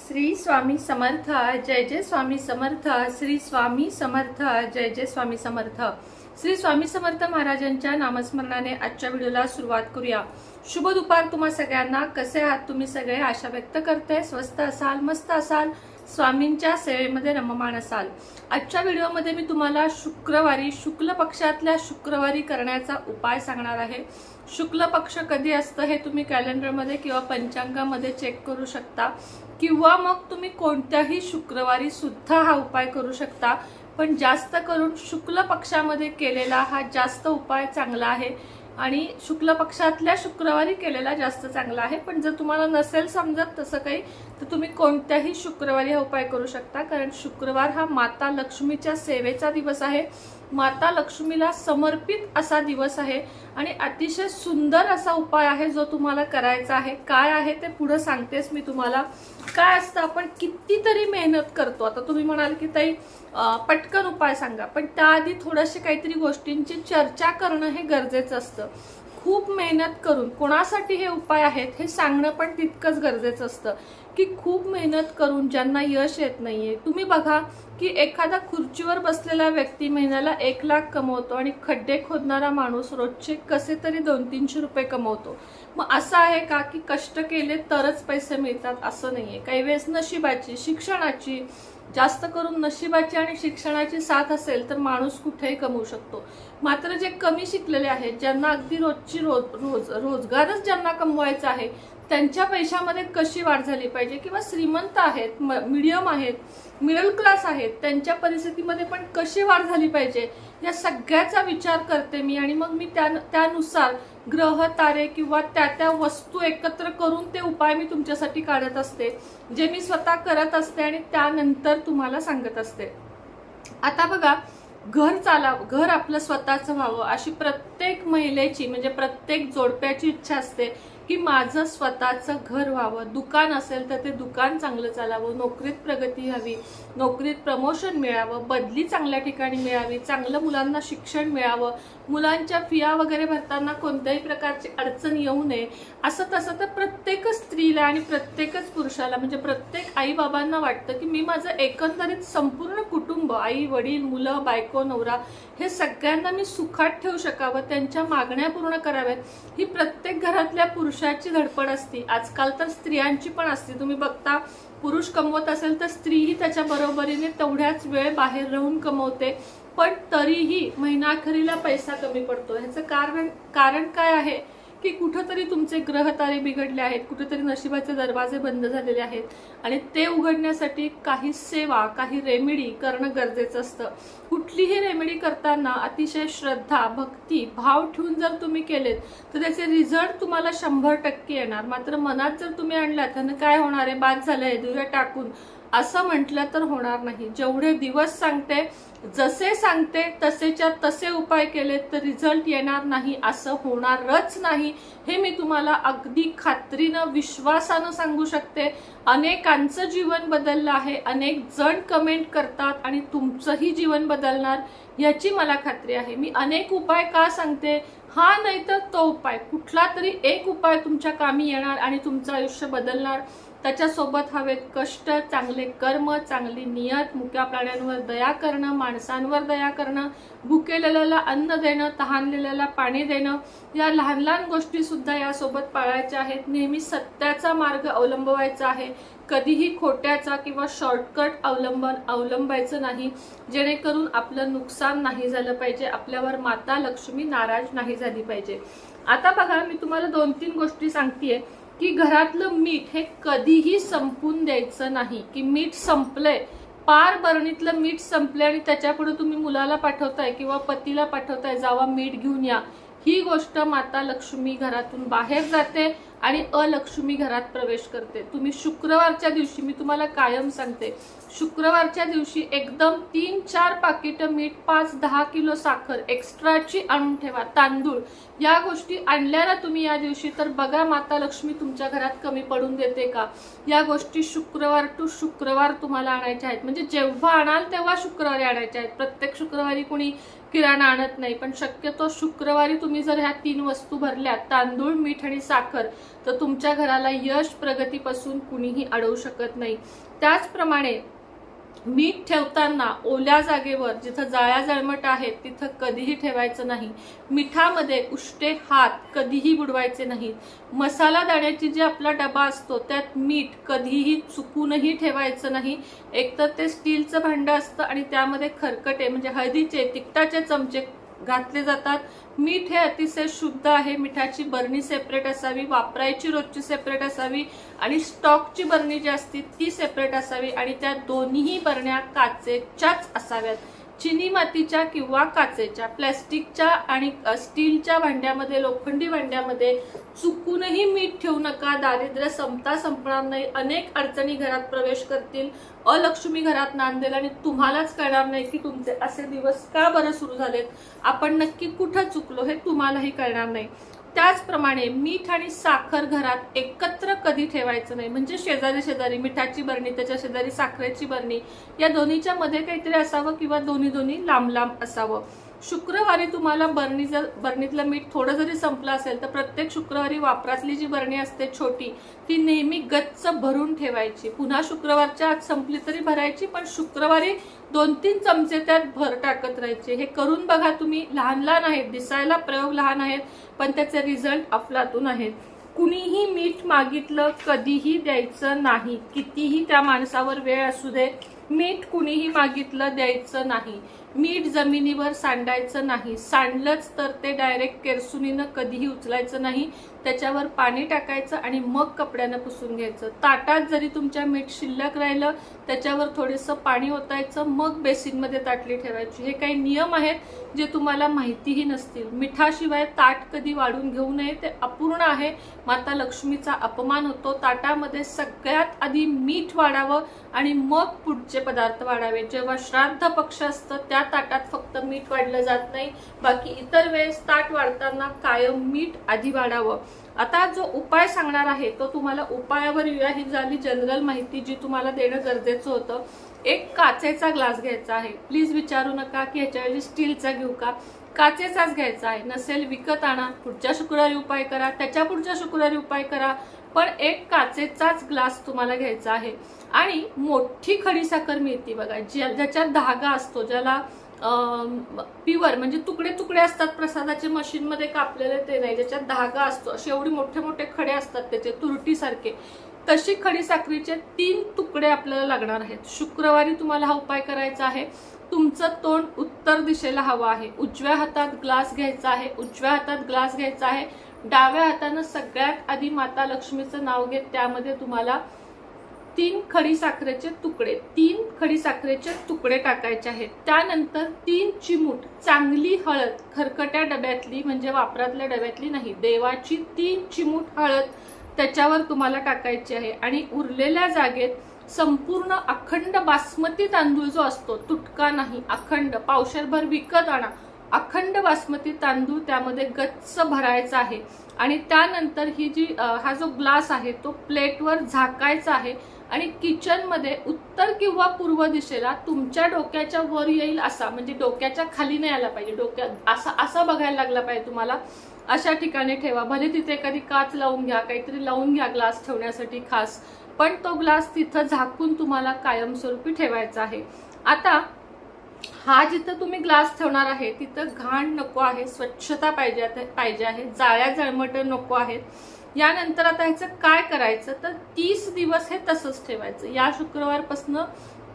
श्री स्वामी समर्थ जय जय स्वामी समर्थ श्री स्वामी समर्थ जय जय स्वामी समर्थ श्री स्वामी समर्थ महाराजांच्या नामस्मरणाने आजच्या व्हिडिओला सुरुवात करूया। शुभ दुपार तुम्हा सगळ्यांना। कसे आहात तुम्ही सगळे? आशा व्यक्त करते स्वस्थ असाल, मस्त असाल, स्वामींच्या सेवेमध्ये रममाण असाल। आजच्या व्हिडिओमध्ये मी तुम्हाला शुक्रवारी शुक्ल पक्षातल्या शुक्रवारी करण्याचा उपाय सांगणार आहे। शुक्ल पक्ष कधी असतं हे तुम्ही कॅलेंडरमध्ये किंवा पंचांगामध्ये चेक करू शकता, किंवा मग तुम्ही कोणत्याही शुक्रवारी सुद्धा हा उपाय करू शकता, पण जास्त करून शुक्ल पक्षामध्ये केलेला हा जास्त उपाय चांगला आहे आणि शुक्ल पक्षातल्या शुक्रवारी केलेला जास्त चांगला आहे। पण जर तुम्हाला नसेल समजत तसं काही तर तुम्ही कोणत्याही शुक्रवारी हा उपाय करू शकता, कारण शुक्रवार हा माता लक्ष्मीच्या सेवेचा दिवस आहे, माता लक्ष्मीला समर्पित असा दिवस आहे आणि अतिशय सुंदर असा उपाय आहे जो तुम्हाला करायचा आहे। काय आहे ते पुढे सांगतेस मी तुम्हाला। काय असतं, आपण कितीतरी मेहनत करतो। आता तुम्ही म्हणाल की ताई पटकन उपाय सांगा, पण त्याआधी थोडेसे काहीतरी गोष्टींची चर्चा करणं हे गरजेचं असतं। खूप मेहनत करून कोणासाठी हे उपाय आहेत हे सांगणं पण तितकंच गरजेचं असतं, की खूप मेहनत करून ज्यांना यश येत नाहीये। तुम्ही बघा की एखादा खुर्चीवर बसलेला व्यक्ती महिन्याला 1 लाख कमवतो आणि खड्डे खोदणारा माणूस रोजचे कसे तरी 200-300 रुपये कमवतो। मग असं आहे का की कष्ट केले तरच पैसे मिळतात? असं नाहीये। काही वेळेस नशिबाची, शिक्षणाची, जास्त करून नशिबाची आणि शिक्षणाची साथ असेल तर माणूस कुठेही कमवू शकतो। मात्र जे कमी शिकलेले आहेत, ज्यांना अगदी रोजची रोजगारच ज्यांना कमवायचा आहे, त्यांच्या पैशामध्ये कशी वाढ झाली पाहिजे, किंवा श्रीमंत आहेत, मीडियम आहेत, मिडल क्लास आहेत, त्यांच्या परिस्थितीमध्ये पण कशी वाढ झाली पाहिजे, या सगळ्याचा विचार करते मी। आणि मग मी त्यानुसार ग्रह तारे किंवा त्या वस्तू एकत्र करून ते उपाय मी तुमच्यासाठी काढत असते, जे मी स्वतः करत असते आणि त्यानंतर तुम्हाला सांगत असते। आता बघा, घर आपलं स्वतःचं व्हावं अशी प्रत्येक महिलेची, म्हणजे प्रत्येक जोडप्याची इच्छा असते की माझं स्वतःचं घर व्हावं। दुकान असेल तर ते दुकान चांगलं चालावं, नोकरीत प्रगती हवी, नोकरीत प्रमोशन मिळावं, बदली चांगल्या ठिकाणी मिळावी, चांगलं मुलांना शिक्षण मिळावं, मुलांच्या फिया वगैरे भरताना कोणत्याही प्रकारची अडचण येऊ नये। असं तसं तर प्रत्येकच स्त्रीला आणि प्रत्येकच पुरुषाला, म्हणजे प्रत्येक आई बाबांना वाटतं की मी माझं एकंदरीत संपूर्ण कुटुंब, आई वडील, मुलं, बायको, नवरा, हे सगळ्यांना मी सुखात ठेवू शकावं, त्यांच्या मागण्या पूर्ण कराव्यात, ही प्रत्येक घरातल्या पुरुषाची धडपड असते। आजकाल तर स्त्रियांची पण असते। तुम्ही बघता, पुरुष कमवत असेल तर स्त्रीही त्याच्या बरोबरीने तेवढ्याच वेळ बाहेर राहून कमवते, पण तरीही महिनाअखेरीला पैसा कमी पडतो। ह्याचं कारण काय आहे की कुठेतरी तुमचे ग्रह तारे बिघडले आहेत, कुठेतरी नशिबाचे दरवाजे बंद झालेले आहेत, आणि ते उघडण्यासाठी काही सेवा, काही रेमेडी करणं गरजेचं असतं। कुठलीही रेमेडी करताना अतिशय श्रद्धा, भक्ती, भाव ठेवून जर तुम्ही केलेत तर त्याचे रिझल्ट तुम्हाला 100% येणार। मात्र मनात जर तुम्ही आणलात त्यानं काय होणार आहे, बाद झालंय, दुर्या टाकून, असं म्हटलं तर होणार नाही। जेवढे दिवस सांगते, जसे सांगते तसेच्या तसे उपाय केले तर रिझल्ट येणार नाही, असं होणारच नाही, हे मी तुम्हाला अगदी खात्रीनं, विश्वासानं सांगू शकते। अनेकांचं जीवन बदललं आहे, अनेक जण कमेंट करतात आणि तुमचंही जीवन बदलणार याची मला खात्री आहे। मी अनेक उपाय का सांगते, हा नाही तर तो उपाय, कुठला तरी एक उपाय तुमच्या कामी येणार आणि तुमचं आयुष्य बदलणार। त्याच्यासोबत हवेत कष्ट, चांगले कर्म, चांगली नियत, मुक्या प्राण्यांवर दया करणं, माणसांवर दया करणं, भुकेलेल्याला अन्न देणं, तहानलेल्याला पाणी देणं, या लहान लहान गोष्टी सुद्धा यासोबत पाळायच्या आहेत। नेहमी सत्याचा मार्ग अवलंबवायचा आहे, कधीही खोट्याचा किंवा शॉर्टकट अवलंबायचं नाही, जेणेकरून आपलं नुकसान नाही झालं पाहिजे, आपल्यावर माता लक्ष्मी नाराज नाही झाली पाहिजे। आता बघा, मी तुम्हाला 2-3 गोष्टी सांगतेय की घरातलं मीठ हे कधीही संपून द्यायचं नाही, की मीठ संपलंय, पार बरणीतलं मीठ संपले आणि त्याच्यापुढे तुम्ही मुलाला पाठवताय किंवा पतीला पाठवताय, जावा मीठ घेऊन या, ही गोष्ट माता लक्ष्मी घरातून बाहेर जाते आणि अलक्ष्मी घरात प्रवेश करते। तुम्ही शुक्रवारच्या दिवशी, मी तुम्हाला कायम सांगते, शुक्रवारच्या दिवशी एकदम 3-4 पाकिट मीठ, 5-10 किलो साखर एक्स्ट्राची आणून ठेवा, तांदूळ, या गोष्टी आणल्या ना तुम्ही या दिवशी, तर बघा माता लक्ष्मी तुमच्या घरात कमी पडून देते का। या गोष्टी शुक्रवार टू शुक्रवार तुम्हाला आणायच्या आहेत, म्हणजे जेव्हा आणाल तेव्हा शुक्रवारी आणायच्या आहेत। प्रत्येक शुक्रवारी कोणी किराणा आणत नाही, पण शक्यतो शुक्रवारी तुम्ही जर ह्या 3 वस्तू भरल्या, तांदूळ, मीठ आणि साखर, तर तुमच्या घराला यश प्रगतीपासून कुणीही अडवू शकत नाही. त्याचप्रमाणे मीठ ठेवताना ओल्या जागेवर, जिथं जाळ्या जळमट आहेत तिथं कधीही ठेवायचं नाही. मिठामध्ये उष्टे हात कधीही बुडवायचे नाहीत. मसाला दाण्याची जी आपला डबा असतो त्यात मीठ कधीही चुकूनही ठेवायचं नाही. एकतर ते स्टीलचं भांडं असतं आणि त्यामध्ये खरकटे म्हणजे हळदीचे तिखटाचे चमचे घातले जातात. मीठ हे अतिशय शुद्ध आहे. मिठाची बरणी सेपरेट असावी, वापरायची रोजची सेपरेट असावी आणि स्टॉकची बरणी जी असते ती सेपरेट असावी आणि त्या दोन्हीही बरण्या काचेच्याच असाव्यात. चिनी मातीच्या किंवा काचेच्या, प्लॅस्टिकच्या आणि स्टीलच्या भांड्यामध्ये, लोखंडी भांड्यामध्ये चुकूनही मीठ ठेवू नका. दारिद्र्य संपता संपणार नाही. अनेक अडचणी घरात प्रवेश करतील, अलक्ष्मी घरात नांदेल आणि तुम्हालाच कळणार नाही की तुमचे असे दिवस का बरं सुरू झालेत, आपण नक्की कुठं चुकलो हे तुम्हालाही कळणार नाही. त्याचप्रमाणे मीठ आणि साखर घरात एकत्र कधी ठेवायचं नाही. म्हणजे शेजारी शेजारी मिठाची बरणी, त्याच्या शेजारी साखरेची बरणी, या दोन्हीच्या मध्ये काहीतरी असावं किंवा दोन्ही लांब लांब असावं. शुक्रवारी तुम्हाला बरणीतलं मीठ थोडं जरी संपलं असेल तर प्रत्येक शुक्रवारी वापरातली जी बरणी असते छोटी ती नेहमी गच्च भरून ठेवायची. पुन्हा शुक्रवारच्या आत संपली तरी भरायची, पण शुक्रवारी 2-3 चमचे त्यात भर टाकत राहायचे. हे करून बघा तुम्ही. लहान लहान आहेत, दिसायला प्रयोग लहान आहेत, पण त्याचे रिझल्ट अफलातून आहेत. कुणीही मीठ मागितलं कधीही द्यायचं नाही. कितीही त्या माणसावर वेळ असू दे, मीठ कुणीही मागितलं द्यायचं नाही. मीठ जमिनीवर सांडायचं नाही. सांडलंच तर ते डायरेक्ट केरसुनीनं कधीही उचलायचं नाही. त्याच्यावर पाणी टाकायचं आणि मग कपड्यानं पुसून घ्यायचं. ताटात जरी तुमच्या मीठ शिल्लक राहिलं त्याच्यावर थोडंसं पाणी ओतायचं, मग बेसिनमध्ये ताटली ठेवायची. हे काही नियम आहेत जे तुम्हाला माहितीही नसतील. मिठाशिवाय ताट कधी वाढून घेऊ नये, ते अपूर्ण आहे. माता लक्ष्मीचा अपमान होतो. ताटामध्ये सगळ्यात आधी मीठ वाढावं आणि मग पुढचे पदार्थ वाढावे. जेव्हा श्राद्ध पक्ष असतं त्या ताटात फक्त मीठ वाढलं जात नाही, बाकी इतर वेळेस ताट वाढताना कायम मीठ आधी वाढावं. आता जो उपाय सांगणार आहे तो तुम्हाला उपायावर येऊया. ही झाली जनरल माहिती जी तुम्हाला देणं गरजेचं होतं. एक काचेचा ग्लास घ्यायचा आहे. प्लीज विचारू नका की ह्याच्याऐवजी स्टीलचा घेऊ का, काचेचाच घ्यायचा आहे. नसेल विकत आणा, पुढच्या शुक्रवारी उपाय करा, त्याच्या पुढच्या शुक्रवारी उपाय करा, पण एक काचेचाच ग्लास तुम्हाला घ्यायचा आहे. आणि मोठी खडीसाखर मिळते बघा, ज्याच्यात धागा असतो, ज्याला प्युअर म्हणजे तुकडे तुकडे असतात प्रसादाचे मशीनमध्ये कापलेले, ते नाही, ज्याच्यात धागा असतो. असे एवढे मोठे मोठे खडे असतात त्याचे तुरटीसारखे. तशी खडीसाखरीचे 3 तुकडे आपल्याला लागणार आहेत. शुक्रवारी तुम्हाला हा उपाय करायचा आहे. तुमचं तोंड उत्तर दिशेला हवं आहे. उजव्या हातात ग्लास घ्यायचा आहे. उजव्या हातात ग्लास घ्यायचा आहे. डाव्या हातानं सगळ्यात आधी माता लक्ष्मीचं नाव घेत त्यामध्ये तुम्हाला 3 खडीसाखरेचे तुकडे टाकायचे आहेत. त्यानंतर 3 चिमूट चांगली हळद, खरकट्या डब्यातली म्हणजे वापरातल्या डब्यातली नाही, देवाची 3 चिमूट हळद त्याच्यावर तुम्हाला टाकायची आहे. आणि उरलेल्या जागेत संपूर्ण अखंड बासमती तांदूळ जो असतो, तुटका नाही, अखंड, पावशेरभर विकत आणा, अखंड बासमती तांदूळ त्यामध्ये गच्च भरायचा आहे. आणि त्यानंतर ही जी हा जो ग्लास आहे तो प्लेटवर झाकायचा आहे. आणि किचनमध्ये उत्तर किंवा पूर्व दिशेला तुमच्या डोक्याच्या वर येईल असा, म्हणजे डोक्याच्या खाली नाही आला पाहिजे, डोक्यात असा बघायला लागला पाहिजे तुम्हाला, अशा ठिकाणी ठेवा. भले तिथे एखादी काच लावून घ्या, काहीतरी लावून घ्या ग्लास ठेवण्यासाठी खास, पण तो ग्लास तिथं झाकून तुम्हाला कायमस्वरूपी ठेवायचा आहे. आता हा जिथं तुम्ही ग्लास ठेवणार आहे तिथं घाण नको आहे, स्वच्छता पाहिजे आहे, जाळ्या जळमट नको आहेत. यानंतर आता ह्याचं काय करायचं तर 30 दिवस हे तसंच ठेवायचं. या शुक्रवारपासून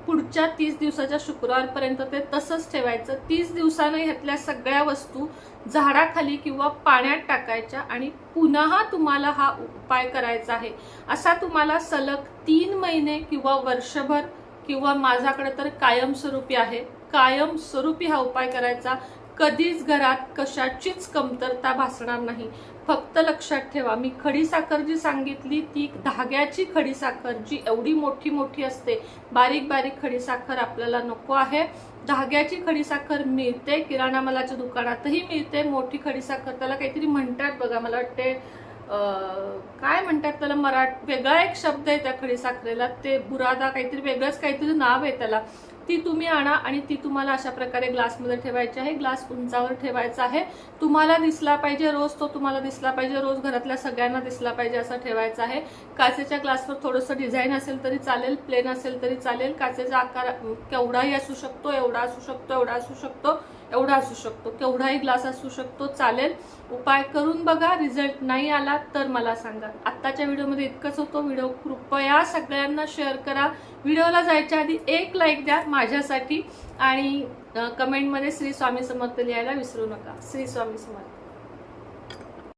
पुढच्या 30 दिवसाच्या शुक्रवारपर्यंत ते तसंच ठेवायचं. 30 दिवसानं ह्यातल्या सगळ्या वस्तू झाडाखाली किंवा पाण्यात टाकायच्या आणि पुन्हा तुम्हाला हा उपाय करायचा आहे. असा तुम्हाला सलग 3 महिने किंवा वर्षभर किंवा माझ्याकडे तर कायमस्वरूपी आहे, कायमस्वरूपी हा उपाय करायचा. कधीच घरात कशाचीच कमतरता भासणार नाही. फक्त लक्षात ठेवा, मी खडीसाखर जी सांगितली ती धाग्याची खडीसाखर जी एवढी मोठी मोठी असते, बारीक बारीक खडीसाखर आपल्याला नको आहे. धाग्याची खडीसाखर मिळते, किराणा मालाच्या दुकानातही मिळते. मोठी खडीसाखर त्याला काहीतरी म्हणतात बघा, मला वाटते काय म्हणतात त्याला, वेगळा एक शब्द आहे त्या खडीसाखरेला, ते बुरादा काहीतरी वेगळंच काहीतरी नाव आहे त्याला. ती तुम्ही आणा आणि ती तुम्हाला अशा प्रकारे ग्लासमध्ये ठेवायची आहे. ग्लास उंचावर ठेवायचा आहे. तुम्हाला दिसला पाहिजे रोज, तो तुम्हाला दिसला पाहिजे रोज, घरातल्या सगळ्यांना दिसला पाहिजे असं ठेवायचं आहे. काचेच्या ग्लासवर थोडंसं डिझाईन असेल तरी चालेल, प्लेन असेल तरी चालेल. काचेचा आकार केवढाही असू शकतो, एवढा असू शकतो, एवढा असू शकतो, एवढा असू शकतो, केवढाही ग्लास असू शकतो, चालेल. उपाय करून बघा. रिझल्ट नाही आला तर मला सांगा. आत्ताच्या व्हिडिओमध्ये इतकंच होतं. व्हिडिओ कृपया सगळ्यांना शेअर करा. व्हिडिओला जायच्या आधी एक लाईक द्या माझ्यासाठी आणि कमेंटमध्ये श्री स्वामी समर्थ लिहायला विसरू नका. श्री स्वामी समर्थ.